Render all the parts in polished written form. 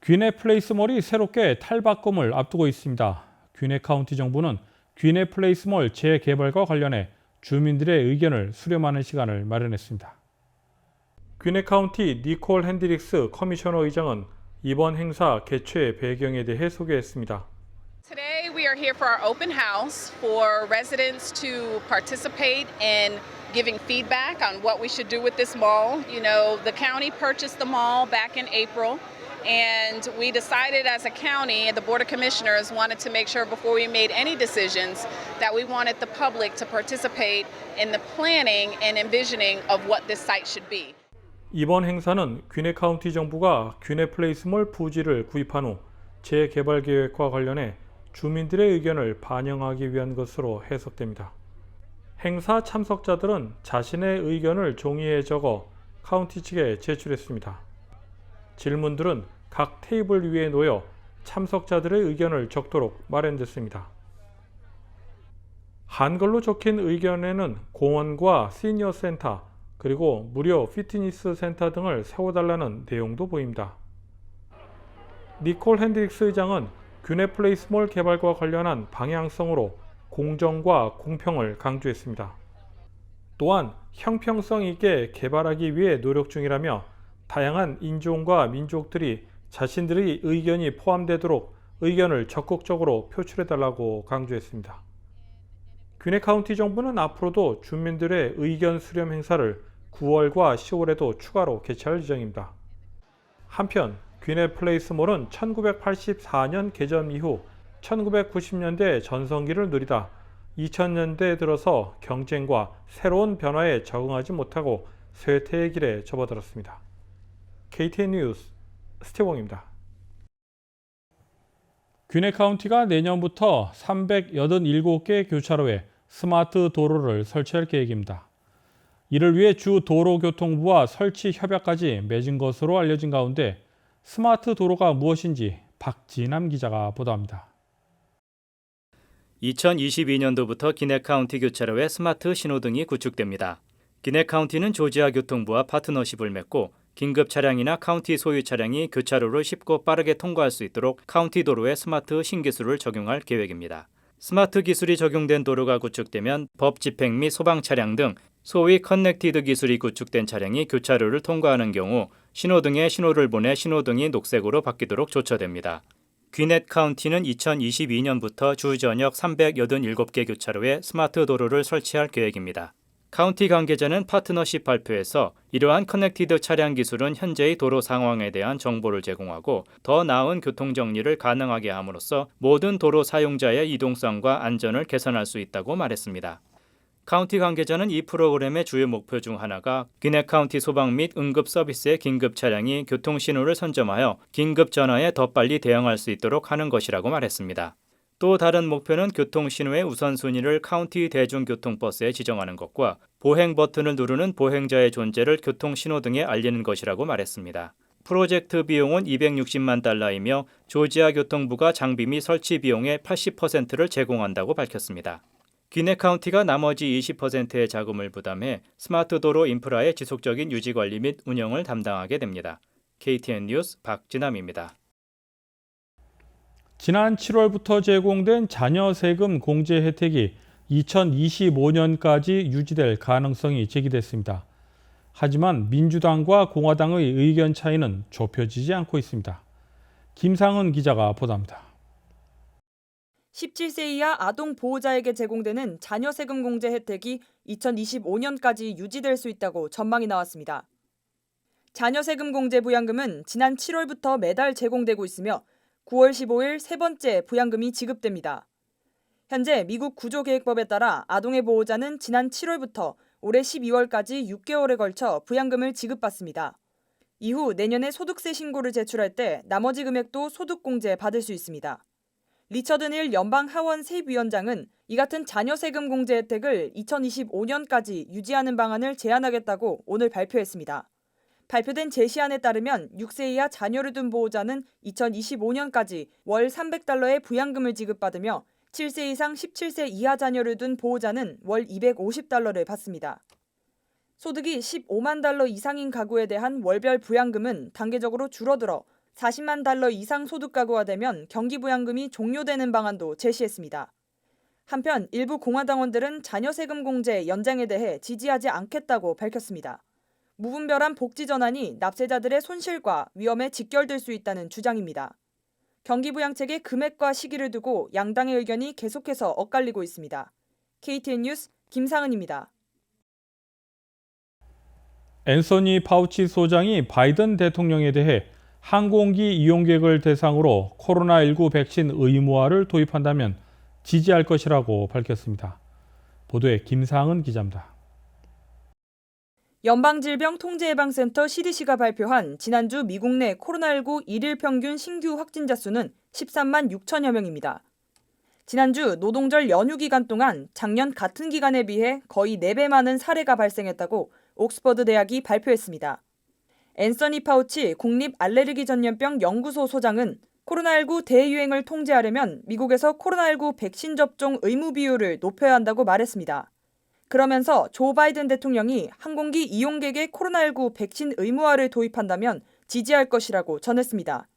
귀네 플레이스몰이 새롭게 탈바꿈을 앞두고 있습니다. 귀네 카운티 정부는 귀네 플레이스몰 재개발과 관련해 주민들의 의견을 수렴하는 시간을 마련했습니다. 귀네 카운티 니콜 핸드릭스 커미셔너 의장은 이번 행사 개최 배경에 대해 소개했습니다. Today we are here for our open house for residents to participate in giving feedback on what we should do with this mall. You know, the county purchased the mall back in April, and we decided as a county, the Board of Commissioners wanted to make sure before we made any decisions that we wanted the public to participate in the planning and envisioning of what this site should be. 이번 행사는 귀네 카운티 정부가 귀네 플레이스몰 부지를 구입한 후 재개발 계획과 관련해 주민들의 의견을 반영하기 위한 것으로 해석됩니다. 행사 참석자들은 자신의 의견을 종이에 적어 카운티 측에 제출했습니다. 질문들은 각 테이블 위에 놓여 참석자들의 의견을 적도록 마련됐습니다. 한글로 적힌 의견에는 공원과 시니어 센터, 그리고 무료 피트니스 센터 등을 세워달라는 내용도 보입니다. 니콜 핸드릭스 의장은 귀네 플레이스몰 개발과 관련한 방향성으로 공정과 공평을 강조했습니다. 또한 형평성 있게 개발하기 위해 노력 중이라며 다양한 인종과 민족들이 자신들의 의견이 포함되도록 의견을 적극적으로 표출해달라고 강조했습니다. 귀네 카운티 정부는 앞으로도 주민들의 의견 수렴 행사를 9월과 10월에도 추가로 개최할 예정입니다. 한편 귀네 플레이스몰은 1984년 개점 이후 1990년대 전성기를 누리다 2000년대에 들어서 경쟁과 새로운 변화에 적응하지 못하고 쇠퇴의 길에 접어들었습니다. KTN 뉴스 스티봉입니다. 귀네 카운티가 내년부터 387개 교차로에 스마트 도로를 설치할 계획입니다. 이를 위해 주 도로교통부와 설치 협약까지 맺은 것으로 알려진 가운데 스마트 도로가 무엇인지 박진남 기자가 보도합니다. 2022년도부터 기네 카운티 교차로에 스마트 신호등이 구축됩니다. 기네 카운티는 조지아 교통부와 파트너십을 맺고 긴급 차량이나 카운티 소유 차량이 교차로를 쉽고 빠르게 통과할 수 있도록 카운티 도로에 스마트 신기술을 적용할 계획입니다. 스마트 기술이 적용된 도로가 구축되면 법 집행 및 소방 차량 등 소위 커넥티드 기술이 구축된 차량이 교차로를 통과하는 경우 신호등에 신호를 보내 신호등이 녹색으로 바뀌도록 조처됩니다. 귀넷 카운티는 2022년부터 주 전역 387개 교차로에 스마트 도로를 설치할 계획입니다. 카운티 관계자는 파트너십 발표에서 이러한 커넥티드 차량 기술은 현재의 도로 상황에 대한 정보를 제공하고 더 나은 교통 정리를 가능하게 함으로써 모든 도로 사용자의 이동성과 안전을 개선할 수 있다고 말했습니다. 카운티 관계자는 이 프로그램의 주요 목표 중 하나가 귀네 카운티 소방 및 응급 서비스의 긴급 차량이 교통 신호를 선점하여 긴급 전화에 더 빨리 대응할 수 있도록 하는 것이라고 말했습니다. 또 다른 목표는 교통 신호의 우선순위를 카운티 대중교통버스에 지정하는 것과 보행 버튼을 누르는 보행자의 존재를 교통 신호등에 알리는 것이라고 말했습니다. 프로젝트 비용은 $260만 달러이며 조지아 교통부가 장비 및 설치 비용의 80%를 제공한다고 밝혔습니다. 귀네 카운티가 나머지 20%의 자금을 부담해 스마트 도로 인프라의 지속적인 유지 관리 및 운영을 담당하게 됩니다. KTN 뉴스 박진남입니다. 지난 7월부터 제공된 자녀 세금 공제 혜택이 2025년까지 유지될 가능성이 제기됐습니다. 하지만 민주당과 공화당의 의견 차이는 좁혀지지 않고 있습니다. 김상은 기자가 보도합니다. 17세 이하 아동 보호자에게 제공되는 자녀 세금 공제 혜택이 2025년까지 유지될 수 있다고 전망이 나왔습니다. 자녀 세금 공제 부양금은 지난 7월부터 매달 제공되고 있으며 9월 15일 세 번째 부양금이 지급됩니다. 현재 미국 구조계획법에 따라 아동의 보호자는 지난 7월부터 올해 12월까지 6개월에 걸쳐 부양금을 지급받습니다. 이후 내년에 소득세 신고를 제출할 때 나머지 금액도 소득공제 받을 수 있습니다. 리처드 닐 연방 하원 세입위원장은 이 같은 자녀 세금 공제 혜택을 2025년까지 유지하는 방안을 제안하겠다고 오늘 발표했습니다. 발표된 제시안에 따르면 6세 이하 자녀를 둔 보호자는 2025년까지 월 $300의 부양금을 지급받으며 7세 이상 17세 이하 자녀를 둔 보호자는 월 $250를 받습니다. 소득이 $15만 이상인 가구에 대한 월별 부양금은 단계적으로 줄어들어 40만 달러 이상 소득 가구가 되면 경기부양금이 종료되는 방안도 제시했습니다. 한편 일부 공화당원들은 자녀 세금 공제 연장에 대해 지지하지 않겠다고 밝혔습니다. 무분별한 복지 전환이 납세자들의 손실과 위험에 직결될 수 있다는 주장입니다. 경기부양책의 금액과 시기를 두고 양당의 의견이 계속해서 엇갈리고 있습니다. KTN 뉴스 김상은입니다. 앤서니 파우치 소장이 바이든 대통령에 대해 항공기 이용객을 대상으로 코로나19 백신 의무화를 도입한다면 지지할 것이라고 밝혔습니다. 보도에 김상은 기자입니다. 연방질병통제예방센터 CDC가 발표한 지난주 미국 내 코로나19 일일 평균 신규 확진자 수는 13만 6천여 명입니다. 지난주 노동절 연휴 기간 동안 작년 같은 기간에 비해 거의 4배 많은 사례가 발생했다고 옥스퍼드 대학이 발표했습니다. 앤서니 파우치 국립 알레르기 전염병 연구소 소장은 코로나19 대유행을 통제하려면 미국에서 코로나19 백신 접종 의무 비율을 높여야 한다고 말했습니다. 그러면서 조 바이든 대통령이 항공기 이용객의 코로나19 백신 의무화를 도입한다면 지지할 것이라고 전했습니다.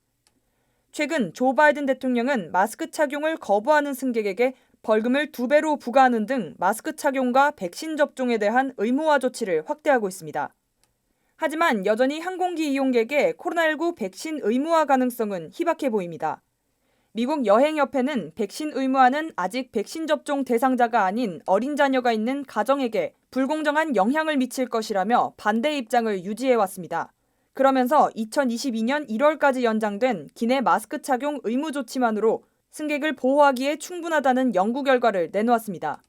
최근 조 바이든 대통령은 마스크 착용을 거부하는 승객에게 벌금을 2배로 부과하는 등 마스크 착용과 백신 접종에 대한 의무화 조치를 확대하고 있습니다. 하지만 여전히 항공기 이용객의 코로나19 백신 의무화 가능성은 희박해 보입니다. 미국 여행협회는 백신 의무화는 아직 백신 접종 대상자가 아닌 어린 자녀가 있는 가정에게 불공정한 영향을 미칠 것이라며 반대 입장을 유지해왔습니다. 그러면서 2022년 1월까지 연장된 기내 마스크 착용 의무 조치만으로 승객을 보호하기에 충분하다는 연구 결과를 내놓았습니다.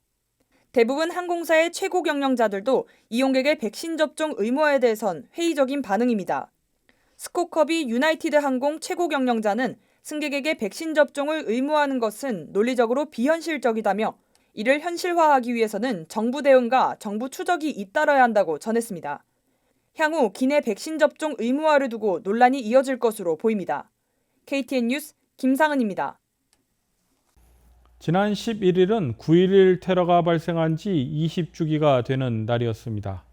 대부분 항공사의 최고 경영자들도 이용객의 백신 접종 의무화에 대해선 회의적인 반응입니다. 스콧 커비 유나이티드 항공 최고 경영자는 승객에게 백신 접종을 의무화하는 것은 논리적으로 비현실적이다며 이를 현실화하기 위해서는 정부 대응과 정부 추적이 잇따라야 한다고 전했습니다. 향후 기내 백신 접종 의무화를 두고 논란이 이어질 것으로 보입니다. KTN 뉴스 김상은입니다. 지난 11일은 9.11 테러가 발생한 지 20주기가 되는 날이었습니다.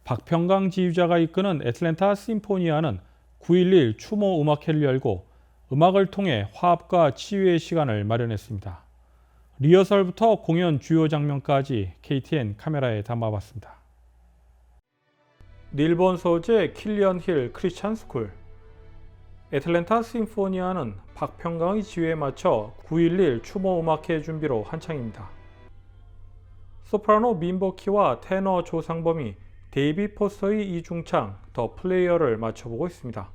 박평강 지휘자가 이끄는 애틀랜타 심포니아는 9.11 추모 음악회를 열고 음악을 통해 화합과 치유의 시간을 마련했습니다. 리허설부터 공연 주요 장면까지 KTN 카메라에 담아봤습니다. 일본 소재 킬리언 힐 크리스찬 스쿨. 애틀랜타 심포니아는 박평강의 지휘에 맞춰 9.11 추모 음악회 준비로 한창입니다. 소프라노 민보키와 테너 조상범이 데이비 포스터의 이중창 더 플레이어를 맞춰보고 있습니다.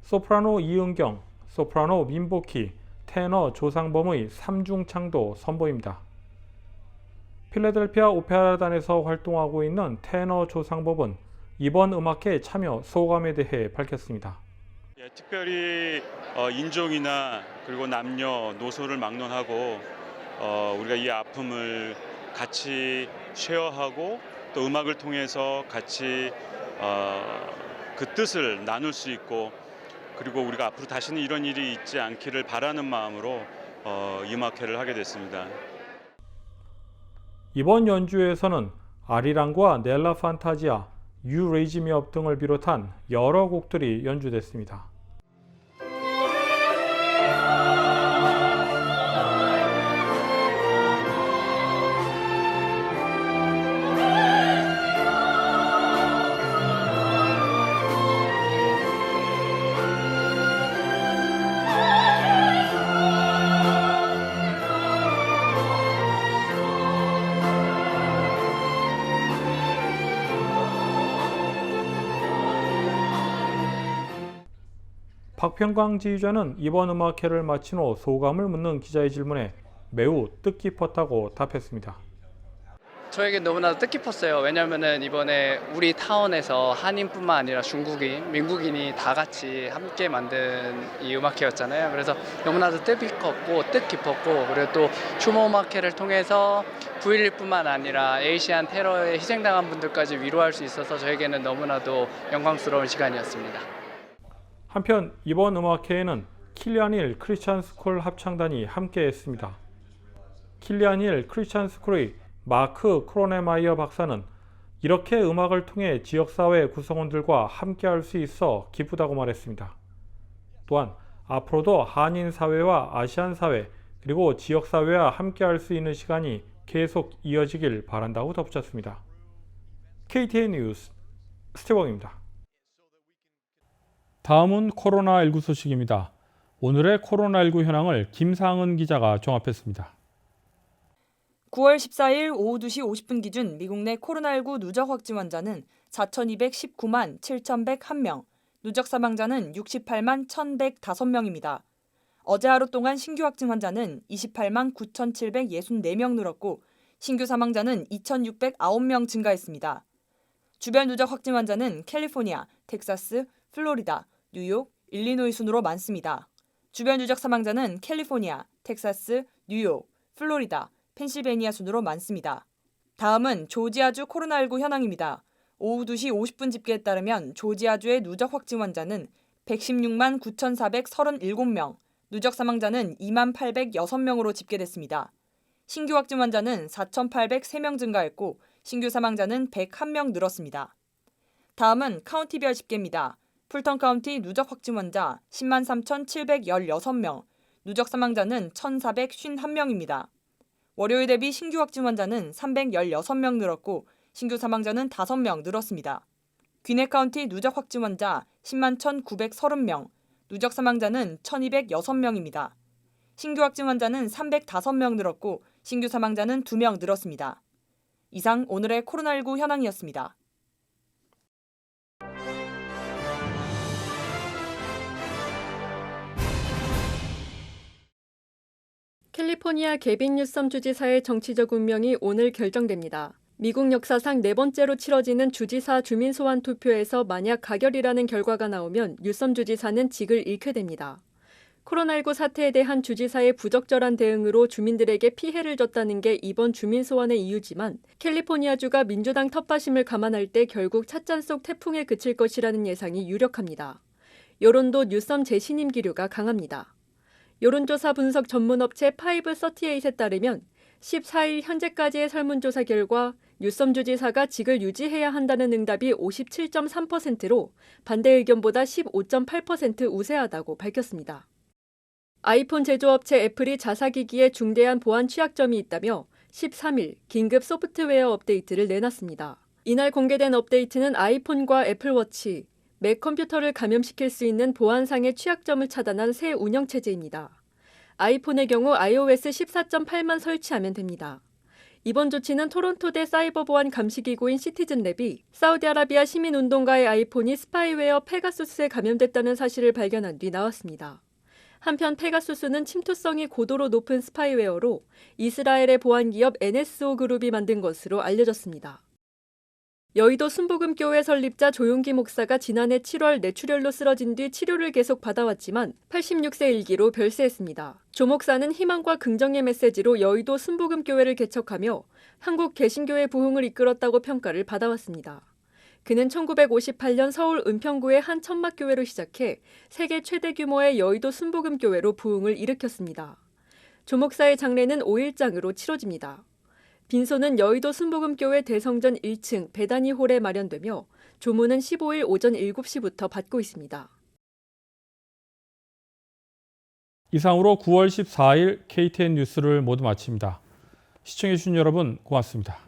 소프라노 이은경, 소프라노 민보키, 테너 조상범의 3중창도 선보입니다. 필라델피아 오페라단에서 활동하고 있는 테너 조상범은 이번 음악회 참여 소감에 대해 밝혔습니다. 특별히 인종이나 그리고 남녀, 노소를 막론하고 우리가 이 아픔을 같이 쉐어하고 또 음악을 통해서 같이 그 뜻을 나눌 수 있고 그리고 우리가 앞으로 다시는 이런 일이 있지 않기를 바라는 마음으로 이 음악회를 하게 됐습니다. 이번 연주에서는 아리랑과 넬라 판타지아, You Raise Me Up 등을 비롯한 여러 곡들이 연주됐습니다. 박평강 지휘자는 이번 음악회를 마친 후 소감을 묻는 기자의 질문에 매우 뜻깊었다고 답했습니다. 저에게 너무나도 뜻깊었어요. 왜냐하면 이번에 우리 타운에서 한인뿐만 아니라 중국인, 민국인이 다 같이 함께 만든 이 음악회였잖아요. 그래서 너무나도 뜻깊었고 그리고 또 추모 음악회를 통해서 9.11뿐만 아니라 에이시안 테러에 희생당한 분들까지 위로할 수 있어서 저에게는 너무나도 영광스러운 시간이었습니다. 한편 이번 음악회에는 킬리안 힐 크리스찬 스쿨 합창단이 함께했습니다. 킬리안 힐 크리스찬 스쿨의 마크 크로네마이어 박사는 이렇게 음악을 통해 지역사회 구성원들과 함께할 수 있어 기쁘다고 말했습니다. 또한 앞으로도 한인사회와 아시안사회 그리고 지역사회와 함께할 수 있는 시간이 계속 이어지길 바란다고 덧붙였습니다. KTN 뉴스 스티븐입니다. 다음은 코로나19 소식입니다. 오늘의 코로나19 현황을 김상은 기자가 종합했습니다. 9월 14일 오후 2시 50분 기준 미국 내 코로나19 누적 확진 환자는 4,219만 7,101명, 누적 사망자는 68만 1,105명입니다. 어제 하루 동안 신규 확진 환자는 28만 9,764명 늘었고 신규 사망자는 2,609명 증가했습니다. 주별 누적 확진 환자는 캘리포니아, 텍사스, 플로리다, 뉴욕, 일리노이 순으로 많습니다. 주별 누적 사망자는 캘리포니아, 텍사스, 뉴욕, 플로리다, 펜실베니아 순으로 많습니다. 다음은 조지아주 코로나19 현황입니다. 오후 2시 50분 집계에 따르면 조지아주의 누적 확진 환자는 116만 9,437명, 누적 사망자는 2만 806명으로 집계됐습니다. 신규 확진 환자는 4,803명 증가했고 신규 사망자는 101명 늘었습니다. 다음은 카운티별 집계입니다. 풀턴 카운티 누적 확진 환자 10만 3,716명, 누적 사망자는 1,451명입니다. 월요일 대비 신규 확진 환자는 316명 늘었고 신규 사망자는 5명 늘었습니다. 귀넷 카운티 누적 확진 환자 10만 1,930명, 누적 사망자는 1,206명입니다. 신규 확진 환자는 305명 늘었고 신규 사망자는 2명 늘었습니다. 이상 오늘의 코로나19 현황이었습니다. 캘리포니아 개빈 뉴섬 주지사의 정치적 운명이 오늘 결정됩니다. 미국 역사상 4번째로 치러지는 주지사 주민소환 투표에서 만약 가결이라는 결과가 나오면 뉴섬 주지사는 직을 잃게 됩니다. 코로나19 사태에 대한 주지사의 부적절한 대응으로 주민들에게 피해를 줬다는 게 이번 주민소환의 이유지만 캘리포니아주가 민주당 텃밭임을 감안할 때 결국 찻잔 속 태풍에 그칠 것이라는 예상이 유력합니다. 여론도 뉴섬 재신임 기류가 강합니다. 여론조사 분석 전문업체 538에 따르면 14일 현재까지의 설문조사 결과 뉴섬 주지사가 직을 유지해야 한다는 응답이 57.3%로 반대 의견보다 15.8% 우세하다고 밝혔습니다. 아이폰 제조업체 애플이 자사기기에 중대한 보안 취약점이 있다며 13일 긴급 소프트웨어 업데이트를 내놨습니다. 이날 공개된 업데이트는 아이폰과 애플워치, 맥 컴퓨터를 감염시킬 수 있는 보안상의 취약점을 차단한 새 운영체제입니다. 아이폰의 경우 iOS 14.8만 설치하면 됩니다. 이번 조치는 토론토대 사이버 보안 감시기구인 시티즌랩이 사우디아라비아 시민운동가의 아이폰이 스파이웨어 페가수스에 감염됐다는 사실을 발견한 뒤 나왔습니다. 한편 페가수스는 침투성이 고도로 높은 스파이웨어로 이스라엘의 보안기업 NSO 그룹이 만든 것으로 알려졌습니다. 여의도 순복음교회 설립자 조용기 목사가 지난해 7월 뇌출혈로 쓰러진 뒤 치료를 계속 받아왔지만 86세 일기로 별세했습니다. 조 목사는 희망과 긍정의 메시지로 여의도 순복음교회를 개척하며 한국 개신교의 부흥을 이끌었다고 평가를 받아왔습니다. 그는 1958년 서울 은평구의 한 천막교회로 시작해 세계 최대 규모의 여의도 순복음교회로 부흥을 일으켰습니다. 조 목사의 장례는 5일장으로 치러집니다. 빈소는 여의도 순복음교회 대성전 1층 베다니 홀에 마련되며 조문은 15일 오전 7시부터 받고 있습니다. 이상으로 9월 14일 KTN 뉴스를 모두 마칩니다. 시청해주신 여러분 고맙습니다.